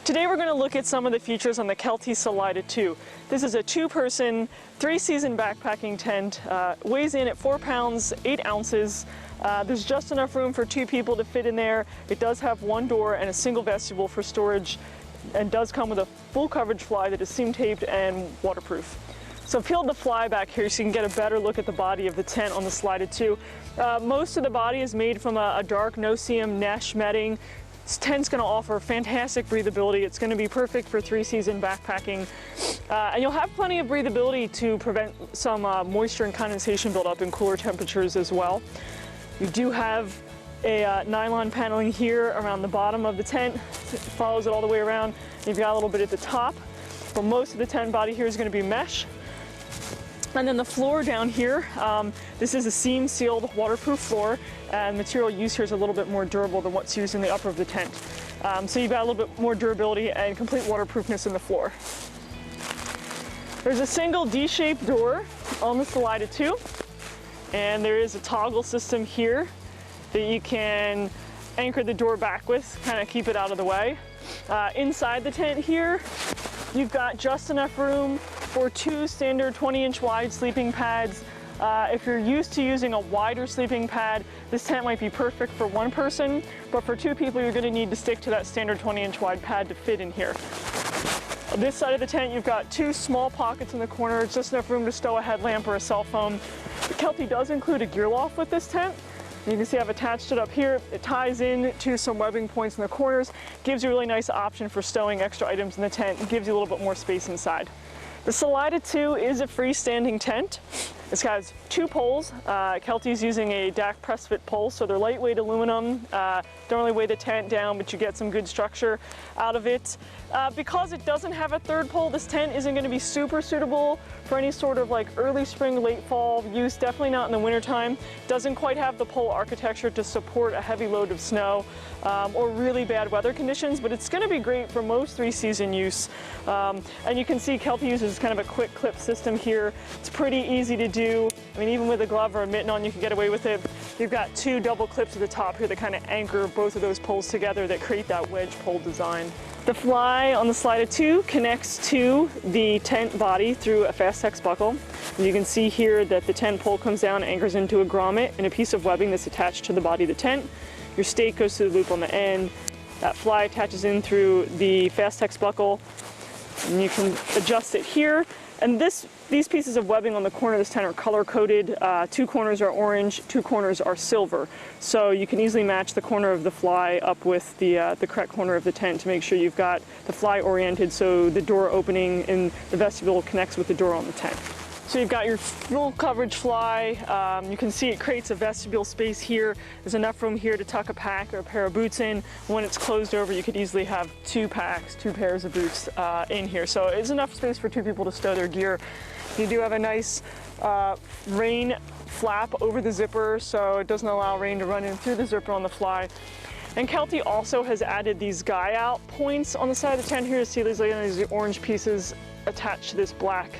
Today we're going to look at some of the features on the Kelty Salida 2. This is a 2-person, 3-season backpacking tent, weighs in at 4 pounds, 8 ounces. There's just enough room for 2 people to fit in there. It does have 1 door and a single vestibule for storage, and does come with a full coverage fly that is seam taped and waterproof. So I've peeled the fly back here so you can get a better look at the body of the tent on the Salida 2. Most of the body is made from a dark no-seam mesh netting. This tent's going to offer fantastic breathability. It's going to be perfect for 3-season backpacking. And you'll have plenty of breathability to prevent some moisture and condensation buildup in cooler temperatures as well. You do have a nylon paneling here around the bottom of the tent. It follows it all the way around. You've got a little bit at the top, but most of the tent body here is going to be mesh. And then the floor down here, this is a seam sealed waterproof floor, and material used here is a little bit more durable than what's used in the upper of the tent. So you've got a little bit more durability and complete waterproofness in the floor. There's a single D-shaped door on the Salida 2, and there is a toggle system here that you can anchor the door back with, kind of keep it out of the way. Inside the tent here, you've got just enough room for 2 standard 20-inch wide sleeping pads. If you're used to using a wider sleeping pad, this tent might be perfect for 1 person, but for 2 people, you're going to need to stick to that standard 20-inch wide pad to fit in here. On this side of the tent, you've got 2 small pockets in the corner, just enough room to stow a headlamp or a cell phone. The Kelty does include a gear loft with this tent. You can see I've attached it up here. It ties in to some webbing points in the corners, gives you a really nice option for stowing extra items in the tent, and gives you a little bit more space inside. The Salida 2 is a freestanding tent. This has 2 poles. Kelty's using a DAC press fit pole, so they're lightweight aluminum. Don't really weigh the tent down, but you get some good structure out of it. Because it doesn't have a 3rd pole, this tent isn't going to be super suitable for any sort of like early spring, late fall use, definitely not in the wintertime. Doesn't quite have the pole architecture to support a heavy load of snow or really bad weather conditions, but it's going to be great for most 3-season use. And you can see Kelty uses kind of a quick clip system here. It's pretty easy to do. I mean, even with a glove or a mitten on, you can get away with it. You've got 2 double clips at the top here that kind of anchor both of those poles together that create that wedge pole design. The fly on the Salida 2 connects to the tent body through a Fastex buckle. And you can see here that the tent pole comes down, anchors into a grommet and a piece of webbing that's attached to the body of the tent. Your stake goes through the loop on the end. That fly attaches in through the Fastex buckle, and you can adjust it here. And these pieces of webbing on the corner of this tent are color-coded. 2 corners are orange, 2 corners are silver. So you can easily match the corner of the fly up with the correct corner of the tent to make sure you've got the fly oriented so the door opening in the vestibule connects with the door on the tent. So you've got your full coverage fly. You can see it creates a vestibule space here. There's enough room here to tuck a pack or a pair of boots in. When it's closed over, you could easily have 2 packs, 2 pairs of boots in here. So it's enough space for 2 people to stow their gear. You do have a nice rain flap over the zipper, so it doesn't allow rain to run in through the zipper on the fly. And Kelty also has added these guy out points on the side of the tent here. See these orange pieces attached to this black.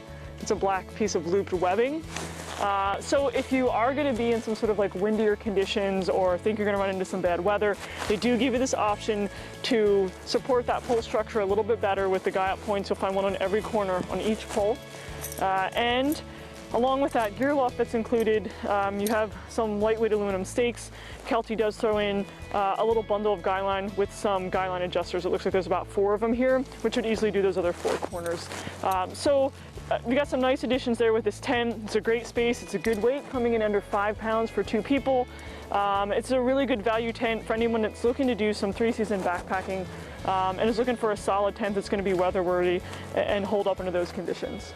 It's a black piece of looped webbing. So if you are going to be in some sort of like windier conditions or think you're going to run into some bad weather, they do give you this option to support that pole structure a little bit better with the guy-up points. You'll find one on every corner on each pole. And along with that gear loft that's included, you have some lightweight aluminum stakes. Kelty does throw in a little bundle of guy line with some guy line adjusters. It looks like there's about 4 of them here, which would easily do those other 4 corners. We got some nice additions there with this tent. It's a great space. It's a good weight, coming in under 5 pounds for 2 people. It's a really good value tent for anyone that's looking to do some 3-season backpacking and is looking for a solid tent that's going to be weather worthy and hold up under those conditions.